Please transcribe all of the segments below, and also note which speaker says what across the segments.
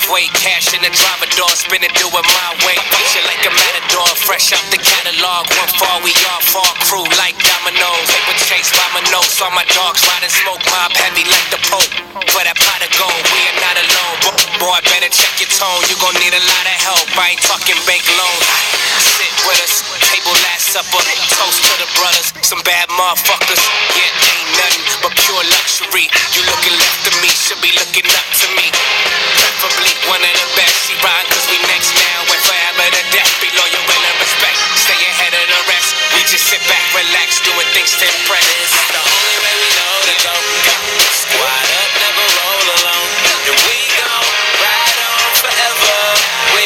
Speaker 1: driveway, cash in the driver door, spinning, do it my way. Feature like a matador, fresh out the catalog. One fall, we all fall, crew like dominoes. Paper chase by my nose, saw my dogs riding smoke, mob heavy like the Pope. For that pot of gold, we are not alone. Boy, better check your tone, you gon' need a lot of help. I ain't talking bank loans. Sit with us, table last supper, toast to the brothers. Some bad motherfuckers, yeah, ain't nothing but pure luxury. You looking left to me, should be looking up to me. Preferably one of the best. She riding cause we next now, and forever to death. Be loyal and respect, stay ahead of the rest. We just sit back, relax, doing things to impress. This is the only way we know to go. Squad up, never roll alone. And we gon' ride on forever. We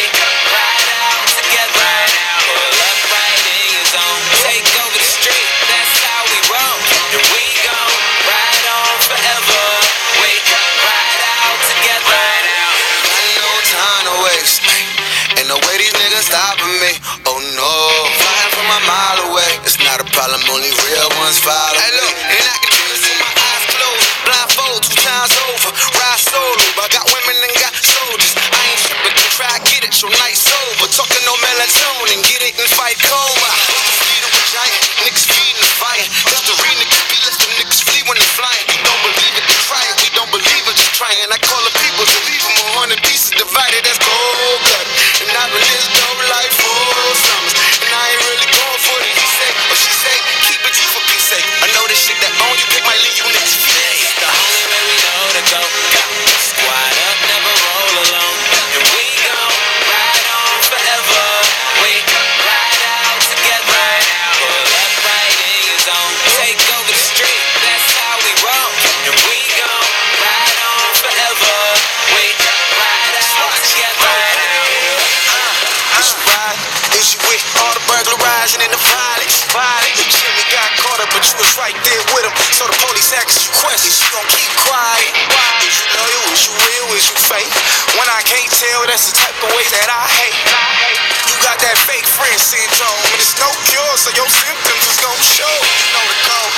Speaker 1: ride out together. Pull up right in your zone. Take over the street, that's how we roll. And we gon' ride on forever. We ride out together.
Speaker 2: I know time to waste. Ain't no way these niggas stopping me. Oh no, flying from a mile away. It's not a problem, only real ones follow. Hey look, and I can do this with my eyes closed. Blindfold 2 times over. Ride solo, I got women and got soldiers. I ain't tripping, try to get it, your night sober. Talking no melatonin, get it and fight coma. What's the speed of a giant? Niggas feeding the fire. That's the real niggas be less them niggas flee when they flying. You don't believe it, then try it. We don't believe it, just trying. I call the people to leave them 100 pieces divided. That's cold blood. And I've been this dope life for summers. And I ain't really going for the he say or she say. Keep it G for peace sake. I know this shit that on you pick might leave you niggas feet.
Speaker 1: It's the only way we know to go. Squad up, never roll alone. And we gon' ride on forever. We ride out together. Pull up right in your zone. Take over the street, that's how we roll. And we gon' ride on forever. We ride out together.
Speaker 2: Is you ride? Is you with all the burglarizing and the violence? The Jimmy got caught up, but you was right there with him. So the police asked you questions, you gon' keep quiet. Is you loyal? Is you real? Is you fake? When I can't tell, that's the type of ways that I hate. You got that fake friend syndrome, and it's no cure, so your symptoms is gon' show. You know the code.